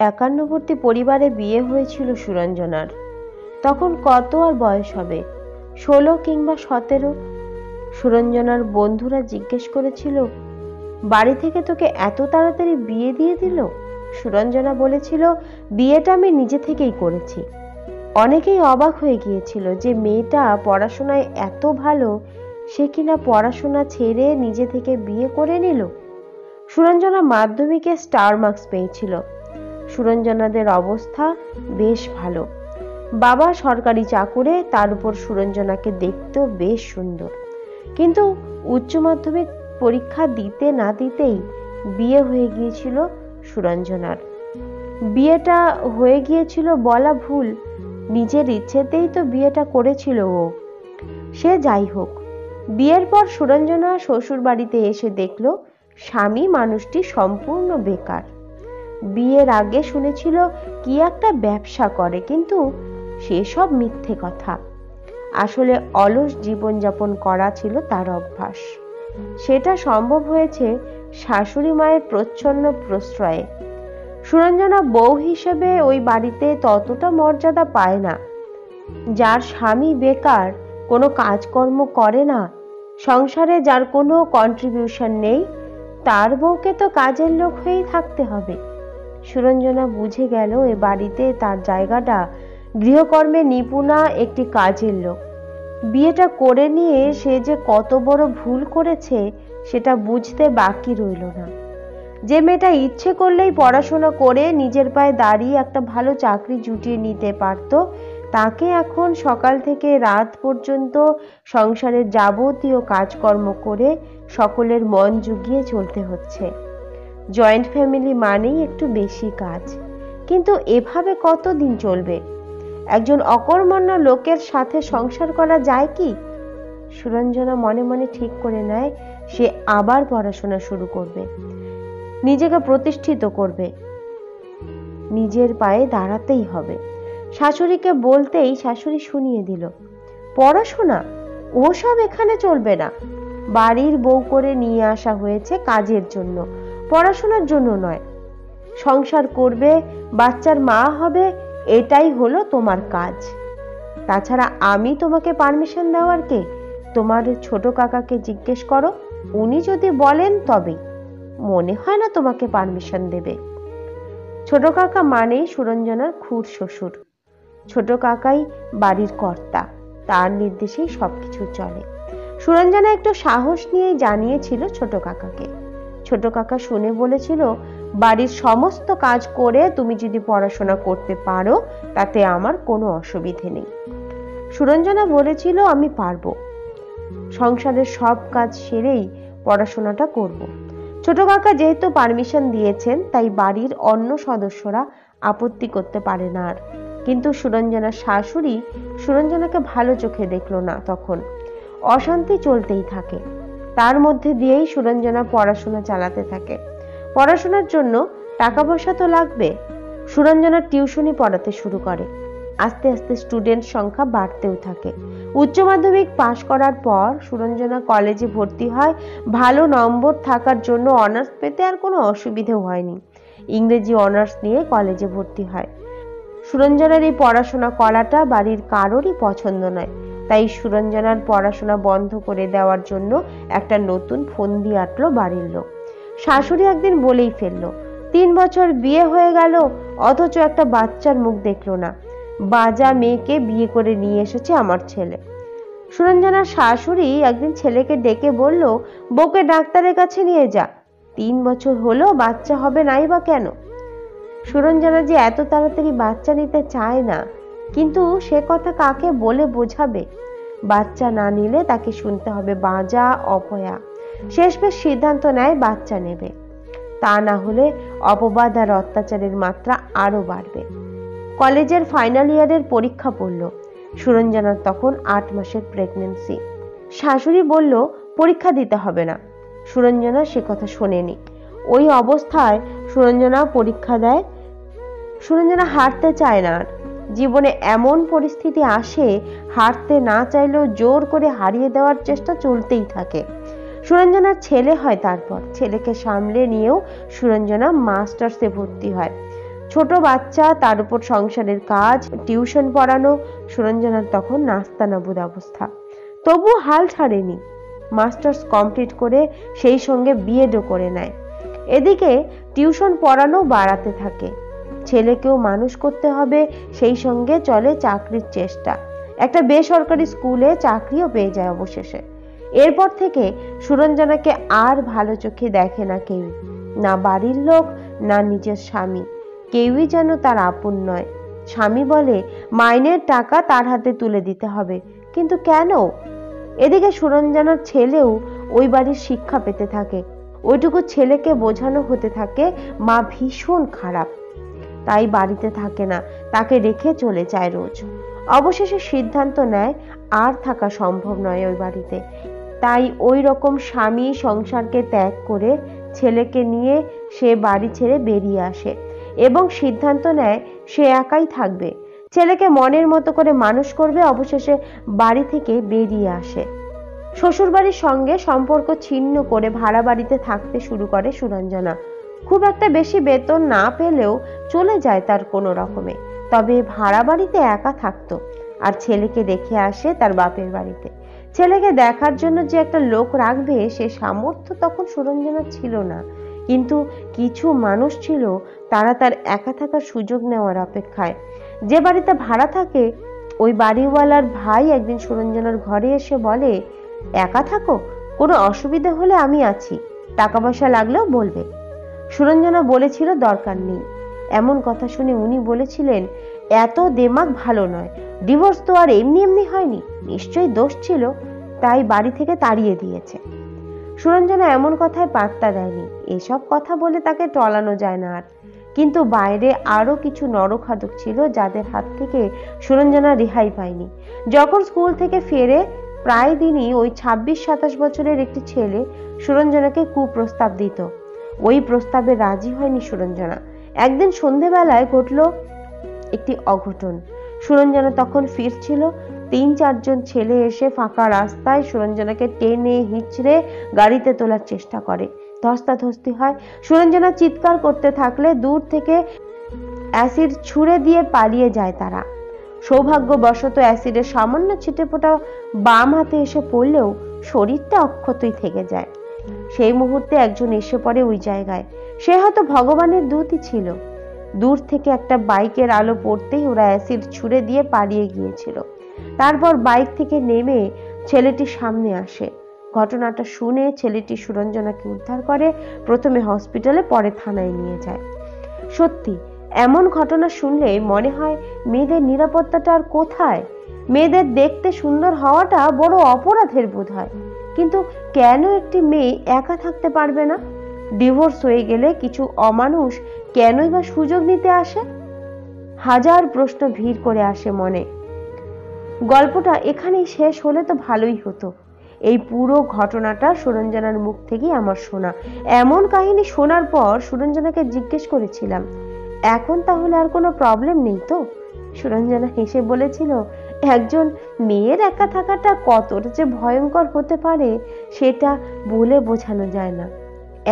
একান্নবর্তী পরিবারে বিয়ে হয়েছিল সুরঞ্জনার। তখন কত আর বয়স হবে, 16 কিংবা 17। সুরঞ্জনার বন্ধুরা জিজ্ঞেস করেছিল, বাড়ি থেকে তোকে এত তাড়াতাড়ি বিয়ে দিয়ে দিল? সুরঞ্জনা বলেছিল, বিয়েটা আমি নিজে থেকেই করেছি। অনেকেই অবাক হয়ে গিয়েছিল যে মেয়েটা পড়াশোনায় এত ভালো, সে কিনা পড়াশোনা ছেড়ে নিজে থেকে বিয়ে করে নিল। সুরঞ্জনা মাধ্যমিকে স্টার মার্কস পেয়েছিল। সুরঞ্জনাদের অবস্থা বেশ ভালো। বাবা সরকারি চাকুরে, তার উপর সুরঞ্জনাকে দেখতেও বেশ সুন্দর। কিন্তু উচ্চ মাধ্যমিক পরীক্ষা দিতে না দিতেই বিয়ে হয়ে গিয়েছিল সুরঞ্জনার। বিয়েটা হয়ে গিয়েছিল বলা ভুল, নিজের ইচ্ছেতেই তো বিয়েটা করেছিল ও। সে যাই হোক, বিয়ের পর সুরঞ্জনা শ্বশুর বাড়িতে এসে দেখল স্বামী মানুষটি সম্পূর্ণ বেকার। বিয়ের আগে শুনেছিল কি একটা ব্যবসা করে, কিন্তু সেসব মিথ্যে কথা। আসলে অলস জীবনযাপন করা ছিল তার অভ্যাস। সেটা সম্ভব হয়েছে শাশুড়ি মায়ের প্রচ্ছন্ন প্রশ্রয়ে। সুরঞ্জনা বউ হিসেবে ওই বাড়িতে ততটা মর্যাদা পায় না। যার স্বামী বেকার, কোনো কাজকর্ম করে না, সংসারে যার কোনো কন্ট্রিবিউশন নেই, তার বউকে তো কাজের লোক হয়েই থাকতে হবে। সুরঞ্জনা বুঝে গেল এ বাড়িতে তার জায়গাটা গৃহকর্মে নিপুণা একটি কাজের লোক। বিয়েটা করে নিয়ে সে যে কত বড় ভুল করেছে সেটা বুঝতে বাকি রইল না। যে মেয়েটা ইচ্ছে করলেই পড়াশোনা করে নিজের পায়ে দাঁড়িয়ে একটা ভালো চাকরি জুটিয়ে নিতে পারত, তাকে এখন সকাল থেকে রাত পর্যন্ত সংসারের যাবতীয় কাজকর্ম করে সকলের মন জুগিয়ে চলতে হচ্ছে। জয়েন্ট ফ্যামিলি মানেই একটু বেশি কাজ, কিন্তু এভাবে কতদিন চলবে? একজন অকর্মণ্য লোকের সাথে সংসার করা যায় কি? সুরঞ্জনা মনে মনে ঠিক করে নেয় সে আবার পড়াশোনা শুরু করবে, নিজেকে প্রতিষ্ঠিত করবে, নিজের পায়ে দাঁড়াতেই হবে। শাশুড়িকে বলতেই শাশুড়ি শুনিয়ে দিল, পড়াশোনা ওসব এখানে চলবে না। বাড়ির বউ করে নিয়ে আসা হয়েছে কাজের জন্য, পড়াশোনার জন্য নয়। সংসার করবে, বাচ্চার মা হবে, এটাই হলো তোমার কাজ। তাছাড়া আমি তোমাকে পারমিশন দেওয়ার কে? তোমার ছোট কাকাকে জিজ্ঞেস করো, উনি যদি বলেন তবেই। মনে হয় না তোমাকে পারমিশন দেবে। ছোট কাকা মানেই সুরঞ্জনার খুড় শ্বশুর। ছোট কাকাই বাড়ির কর্তা, তার নির্দেশেই সবকিছু চলে। সুরঞ্জনা একটু সাহস নিয়েই জানিয়েছিল ছোট কাকাকে। ছোট কাকা শুনে বলেছিল, বাড়ির সমস্ত কাজ করে তুমি যদি পড়াশোনা করতে পারো তাতে আমার কোনো অসুবিধে নেই। সুরঞ্জনা বলেছিল, আমি পারবো, সংসারের সব কাজ সেরেই পড়াশোনাটা করব। ছোট কাকা যেহেতু পারমিশন দিয়েছেন, তাই বাড়ির অন্য সদস্যরা আপত্তি করতে পারে না আর। কিন্তু সুরঞ্জনার শাশুড়ি সুরঞ্জনাকে ভালো চোখে দেখলো না। তখন অশান্তি চলতেই থাকে। তার মধ্যে দিয়েই সুরঞ্জনা পড়াশোনা চালাতে থাকে। পড়াশোনার জন্য টাকা পয়সা তো লাগবে। সুরঞ্জনা টিউশনি পড়াতে শুরু করে। আস্তে আস্তে স্টুডেন্ট সংখ্যা বাড়তেও থাকে। উচ্চ মাধ্যমিক পাশ করার পর সুরঞ্জনা কলেজে ভর্তি হয়। ভালো নম্বর থাকার জন্য অনার্স পেতে আর কোনো অসুবিধেও হয়নি। ইংরেজি অনার্স নিয়ে কলেজে ভর্তি হয়। সুরঞ্জনার এই পড়াশোনা করাটা বাড়ির কারোরই পছন্দ নয়, তাই সুরঞ্জনার পড়াশোনা বন্ধ করে দেওয়ার জন্য একটা নতুন ফন্দি আঁটলো বাড়ির লোক। শাশুড়ি একদিন বলেই ফেললো, 3 বছর বিয়ে হয়ে গেল অথচ একটা বাচ্চার মুখ দেখলো না। বাজা মেয়েকে বিয়ে করে নিয়ে এসেছে আমার ছেলে। সুরঞ্জনার শাশুড়ি একদিন ছেলেকে ডেকে বলল, বউকে ডাক্তারের কাছে নিয়ে যা, 3 বছর হলো বাচ্চা হবে নাই বা কেন? সুরঞ্জনা যে এত তাড়াতাড়ি বাচ্চা নিতে চায় না, কিন্তু সে কথা কাকে বলে বোঝাবে? বাচ্চা না নিলে তাকে শুনতে হবে বাজা অপয়া। শেষমেশ সিদ্ধান্ত নেয় বাচ্চা নেবে, তা না হলে অপবাদ আর অত্যাচারের মাত্রা আরো বাড়বে। কলেজের ফাইনাল ইয়ারের পরীক্ষা পড়ল। সুরঞ্জনার তখন 8 মাসের প্রেগন্যান্সি। শাশুড়ি বলল, পরীক্ষা দিতে হবে না। সুরঞ্জনা সে কথা শোনেনি। ওই অবস্থায় সুরঞ্জনা পরীক্ষা দেয়। সুরঞ্জনা হারতে চায় না। জীবনে এমন পরিস্থিতি আসে, হারতে না চাইলেও জোর করে হারিয়ে দেওয়ার চেষ্টা চলতেই থাকে। সুরঞ্জনার ছেলে হয়। তারপর ছেলেকে সামলে নিয়েও সুরঞ্জনা মাস্টার্সে ভর্তি হয়। ছোট বাচ্চা, তার উপর সংসারের কাজ, টিউশন পড়ানো। সুরঞ্জনার তখন নাস্তানাবুদ অবস্থা, তবু হাল ছাড়েনি। মাস্টার্স কমপ্লিট করে সেই সঙ্গে বিএডও করে নেয়। এদিকে টিউশন পড়ানো বাড়াতে থাকে। ছেলেকেও মানুষ করতে হবে, সেই সঙ্গে চলে চাকরির চেষ্টা। একটা বেসরকারি স্কুলে চাকরিও পেয়ে যায় অবশেষে। এরপর থেকে সুরঞ্জনাকে আর ভালো চোখে দেখে না কেউ, না বাড়ির লোক, না নিজের স্বামী। কেউই যেন তার আপন নয়। স্বামী বলে মাইনের টাকা তার হাতে তুলে দিতে হবে, কিন্তু কেন? এদিকে সুরঞ্জনার ছেলেও ওই বাড়ির শিক্ষা পেতে থাকে। ওইটুকু ছেলেকে বোঝানো হতে থাকে মা ভীষণ খারাপ, তাই বাড়িতে থাকে না, তাকে রেখে চলে যায় রোজ। অবশেষে সিদ্ধান্ত নেয় আর থাকা সম্ভব নয় ওই বাড়িতে। তাই ওই রকম স্বামী সংসারকে ত্যাগ করে ছেলেকে নিয়ে সে বাড়ি ছেড়ে বেরিয়ে আসে এবং সিদ্ধান্ত নেয় সে একাই থাকবে, ছেলেকে মনের মতো করে মানুষ করবে। অবশেষে বাড়ি থেকে বেরিয়ে আসে। শ্বশুরবাড়ির সঙ্গে সম্পর্ক ছিন্ন করে ভাড়া বাড়িতে থাকতে শুরু করে সুরঞ্জনা। খুব একটা বেশি বেতন না পেলেও চলে যায় তার কোনো রকমে। তবে ভাড়া বাড়িতে একা থাকতো আর ছেলেকে রেখে আসে তার বাপের বাড়িতে। ছেলেকে দেখার জন্য যে একটা লোক রাখবে সে সামর্থ্য তখন সুরঞ্জনার ছিল না, কিন্তু কিছু মানুষ ছিল, তারা তার একা থাকার সুযোগ নেওয়ার অপেক্ষায়। যে বাড়িতে ভাড়া থাকে ওই বাড়িওয়ালার ভাই একদিন সুরঞ্জনার ঘরে এসে বলে, একা থাকো, কোনো অসুবিধা হলে আমি আছি, টাকা পয়সা লাগলেও বলবে। সুরঞ্জনা বলেছিল দরকার নেই। এমন কথা শুনে উনি বলেছিলেন, এত দেমাগ ভালো নয়, ডিভোর্স তো আর এমনি এমনি হয়নি, নিশ্চয়ই দোষ ছিল, তাই বাড়ি থেকে তাড়িয়ে দিয়েছে। সুরঞ্জনা এমন কথায় পাত্তা দেয়নি। এসব কথা বলে তাকে টলানো যায় না আর। কিন্তু বাইরে আরো কিছু নরখাদক ছিল যাদের হাত থেকে সুরঞ্জনা রেহাই পায়নি। যখন স্কুল থেকে ফেরে প্রায় দিনই ওই 26-27 বছরের একটি ছেলে সুরঞ্জনাকে কুপ্রস্তাব দিত। ওই প্রস্তাবে রাজি হয়নি সুরঞ্জনা। একদিন সন্ধেবেলায় ঘটল একটি অঘটন। সুরঞ্জনা তখন ফিরছিল। 3-4 জন ছেলে এসে ফাঁকা রাস্তায় সুরঞ্জনাকে টেনে হিঁচড়ে গাড়িতে তোলার চেষ্টা করে। ধস্তাধস্তি হয়। সুরঞ্জনা চিৎকার করতে থাকলে দূর থেকে অ্যাসিড ছুঁড়ে দিয়ে পালিয়ে যায় তারা। সৌভাগ্যবশত অ্যাসিডের সামান্য ছিটেফোঁটা বাম হাতে এসে পড়লেও শরীরটা অক্ষতই থেকে যায়। সেই মুহূর্তে একজন এসে পড়ে ওই জায়গায়। সে হয়তো ভগবানের দূতই ছিল। দূর থেকে একটা বাইকের আলো পড়তেই ওরা অ্যাসিড ছুঁড়ে দিয়ে পালিয়ে গিয়েছিল। তারপর বাইক থেকে নেমে ছেলেটি সামনে আসে। ঘটনাটা শুনে ছেলেটি সুরঞ্জনাকে উদ্ধার করে, প্রথমে হসপিটালে, পরে থানায় নিয়ে যায়। সত্যি এমন ঘটনা শুনলে মনে হয় মেয়েদের নিরাপত্তাটা আর কোথায়? মেয়েদের দেখতে সুন্দর হওয়াটা বড় অপরাধের বোধ হয়। কিন্তু কেন একটি মেয়ে একা থাকতে পারবে না? ডিভোর্স হয়ে গেলে কিছু অমানুষ কেনই বা সুযোগ নিতে আসে? হাজার প্রশ্ন ভিড় করে আসে মনে। গল্পটা এখানেই শেষ হলে তো ভালোই হতো। এই পুরো ঘটনাটা সুরঞ্জনার মুখ থেকেই আমার শোনা। এমন কাহিনী শোনার পর সুরঞ্জনাকে জিজ্ঞেস করেছিলাম, এখন তাহলে আর কোনো প্রবলেম নেই তো? সুরঞ্জনা হেসে বলেছিল, একজন মেয়ের একা থাকাটা কতটা যে ভয়ঙ্কর হতে পারে সেটা বলে বোঝানো যায় না।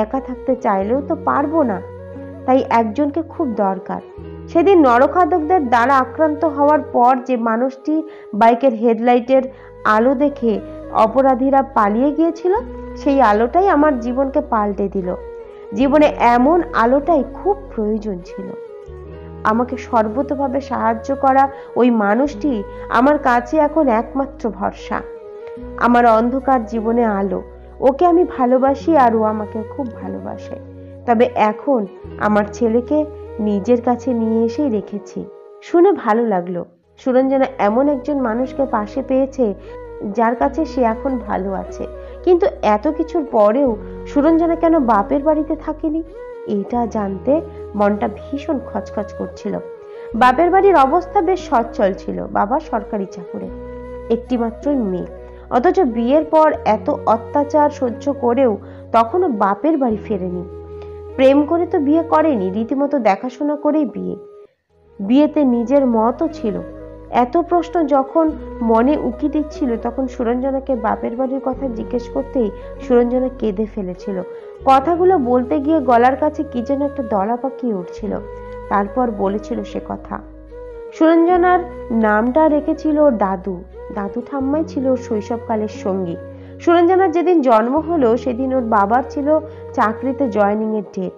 একা থাকতে চাইলেও তো পারবো না, তাই একজনকে খুব দরকার। সেদিন নরখাদকদের দ্বারা আক্রান্ত হওয়ার পর যে মানুষটি বাইকের হেডলাইটের আলো দেখে অপরাধীরা পালিয়ে গিয়েছিল, সেই আলোটাই আমার জীবনকে পাল্টে দিল। জীবনে এমন আলোটাই খুব প্রয়োজন ছিল। আমাকে সর্বতোভাবে সাহায্য করা ওই মানুষটি আমার কাছে এখন একমাত্র ভরসা, আমার অন্ধকার জীবনে আলো। ওকে আমি ভালোবাসি আর ও আমাকে খুব ভালোবাসে। তবে এখন আমার ছেলেকে নিজের কাছে নিয়ে এসেই রেখেছি। শুনে ভালো লাগলো সুরঞ্জনা এমন একজন মানুষকে পাশে পেয়েছে যার কাছে সে এখন ভালো আছে। কিন্তু এত কিছুর পরেও সুরঞ্জনা কেন বাপের বাড়িতে থাকেনি, এটা জানতে মনটা ভীষণ খচখচ করছিল। বাপের বাড়ির অবস্থা বেশ সচ্ছল ছিল। বাবা সরকারি চাকুরে, একটি মাত্রই মেয়ে, অথচ বিয়ের পর এত অত্যাচার সহ্য করেও তখনও বাপের বাড়ি ফেরেনি। প্রেম করে তো বিয়ে করেনি, রীতিমতো দেখাশোনা করেই বিয়ে। বিয়েতে নিজের মতও ছিল। এত প্রশ্ন যখন মনে উকি দিচ্ছিল তখন সুরঞ্জনাকে বাপের বাড়ির কথা জিজ্ঞেস করতেই সুরঞ্জনা কেঁদে ফেলেছিল। কথাগুলো বলতে গিয়ে গলার কাছে কি যেন একটা দলা পাকিয়ে উঠছিল। তারপর বলেছিল সে কথা। সুরঞ্জনার নামটা রেখেছিল ওর দাদু। দাদু ঠাম্মাই ছিল ওর শৈশবকালের সঙ্গী। সুরঞ্জনার যেদিন জন্ম হলো সেদিন ওর বাবার ছিল চাকরিতে জয়েনিং এর ডেট।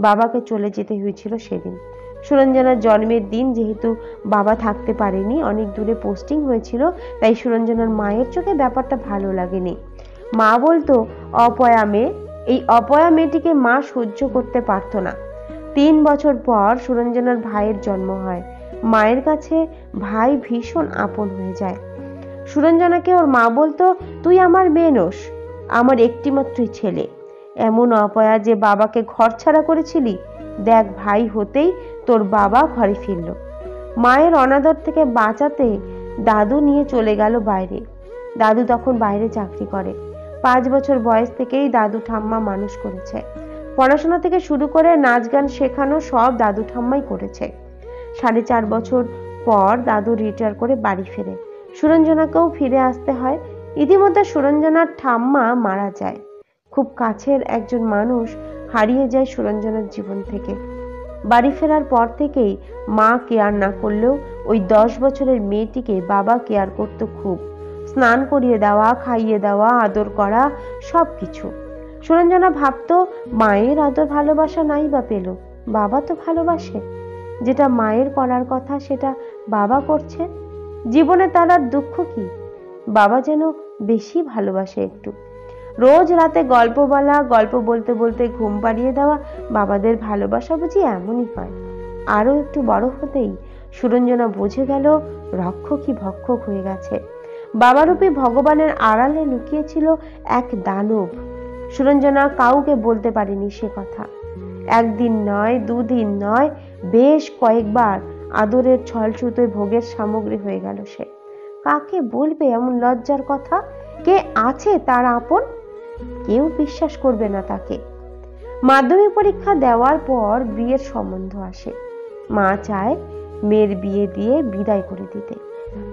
বাবাকে চলে যেতে হয়েছিল সেদিন। সুরঞ্জনার জন্মের দিন যেহেতু বাবা থাকতে পারেনি, অনেক দূরে পোস্টিং হয়েছিল, তাই সুরঞ্জনার মায়ের চোখে ব্যাপারটা ভালো লাগেনি। মা বলতো অপয়া মেয়ে, এই অপয়া মেয়েটিকে মা সহ্য করতে পারত না। 3 বছর পর সুরঞ্জনার ভাইয়ের জন্ম হয়। মায়ের কাছে ভাই ভীষণ আপন হয়ে যায়। সুরঞ্জনাকে ওর মা বলতো, তুই আমার মেয়ে নোস, আমার একটিমাত্রই ছেলে। এমন অপয়া যে বাবাকে ঘর ছাড়া করেছিলি, দেখ ভাই হতেই তোর বাবা ঘরে ফিরল। মায়ের অনাদর থেকে বাঁচাতে দাদু নিয়ে চলে গেল বাইরে। দাদু তখন বাইরে চাকরি করে। 5 বছর বয়স থেকেই দাদু ঠাম্মা মানুষ করেছে। পড়াশোনা থেকে শুরু করে নাচ গান শেখানো সব দাদু ঠাম্মাই করেছে। 4.5 বছর পর দাদু রিটায়ার করে বাড়ি ফেরে। সুরঞ্জনাকেও ফিরে আসতে হয়। ইতিমধ্যে সুরঞ্জনার ঠাম্মা মারা যায়। খুব কাছের একজন মানুষ হারিয়ে যায় সুরঞ্জনার জীবন থেকে। বাড়ি ফেরার পর থেকেই মা কেয়ার না করলেও ওই 10 বছরের মেয়েটিকে বাবা কেয়ার করত খুব। স্নান করিয়ে দেওয়া, খাইয়ে দেওয়া, আদর করা, সবকিছু। সুরঞ্জনা ভাবতো মায়ের আদর ভালোবাসা নাই বা পেল, বাবা তো ভালোবাসে। যেটা মায়ের করার কথা সেটা বাবা করছে। জীবনে তার আর দুঃখ কি? বাবা যেন বেশি ভালোবাসে একটু। রোজ রাতে গল্প বলা, গল্প বলতে বলতে ঘুম পাড়িয়ে দেওয়া, বাবাদের ভালোবাসা বুঝি এমনই হয়। আরো একটু বড় হতেই সুরঞ্জনা বুঝে গেল রক্ষকই ভক্ষক হয়ে গেছে। বাবারূপী ভগবানের আড়ালে লুকিয়েছিল এক দানব। সুরঞ্জনা কাউকে বলতে পারেনি সে কথা। একদিন নয়, 2 দিন নয়, বেশ কয়েকবার আদরের ছলছুতোয় ভোগের সামগ্রী হয়ে গেল সে। কাকে বলবে এমন লজ্জার কথা? কে আছে তার আপন? কেউ বিশ্বাস করবে না তাকে। মাধ্যমিক পরীক্ষা দেওয়ার পর বিয়ের সম্বন্ধ আসে। মা চায় মেয়ের বিয়ে দিয়ে বিদায় করে দিতে।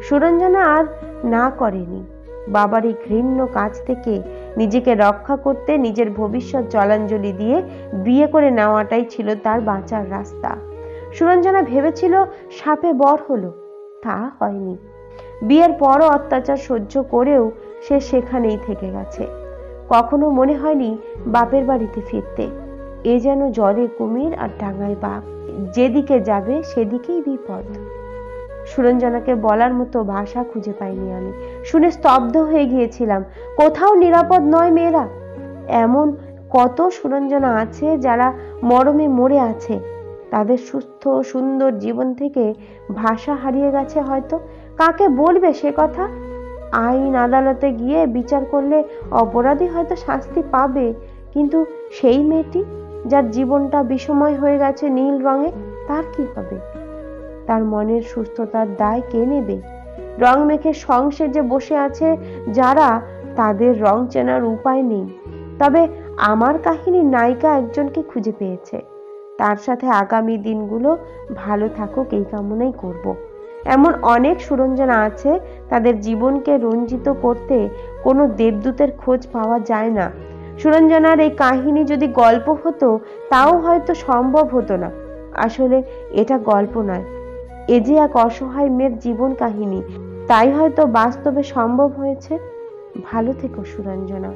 সুরঞ্জনা আর না করেনি। বাবার এই ঘৃণ্য কাজ থেকে নিজেকে রক্ষা করতে নিজের ভবিষ্যৎ জলাঞ্জলি দিয়ে বিয়ে করে নেওয়াটাই ছিল তার বাঁচার রাস্তা। সুরঞ্জনা ভেবেছিল সাপে বর হলো, তা হয়নি। বিয়ের পরও অত্যাচার সহ্য করেও সে সেখানেই থেকে গেছে। কখনো মনে হয়নি বাপের বাড়িতে ফিরতে। এ যেন জলে কুমির আর ডাঙায় বাঘ, যেদিকে যাবে সেদিকেই বিপদ। সুরঞ্জনাকে বলার মতো ভাষা খুঁজে পাইনি আমি। শুনে স্তব্ধ হয়ে গিয়েছিলাম। কোথাও নিরাপদ নয় মেয়েরা। এমন কত সুরঞ্জনা আছে যারা মরমে মরে আছে। তাদের সুস্থ সুন্দর জীবন থেকে ভাষা হারিয়ে গেছে হয়তো। কাকে বলবে সে কথা? আইন আদালতে গিয়ে বিচার করলে অপরাধী হয়তো শাস্তি পাবে, কিন্তু সেই মেয়েটি যার জীবনটা বিষময় হয়ে গেছে নীল রঙে, তার কি হবে? তার মনের সুস্থতার দায় কে নেবে? রং মেখে সংসেজে বসে আছে যারা, তাদের রং চেনার উপায় নেই। তবে আমার কাহিনীর নায়িকা একজনকে খুঁজে পেয়েছে। তার সাথে আগামী দিনগুলো ভালো থাকুক এই কামনাই করব। এমন অনেক সুরঞ্জনা আছে, তাদের জীবনকে রঞ্জিত করতে কোনো দেবদূতের খোঁজ পাওয়া যায় না। সুরঞ্জনার এই কাহিনী যদি গল্প হতো তাও হয়তো সম্ভব হতো না। আসলে এটা গল্প নয়, এ যে এক অসহায় মেয়ের জীবন কাহিনী, তাই হয়তো বাস্তবে সম্ভব হয়েছে। ভালো থেকো সুরঞ্জনা।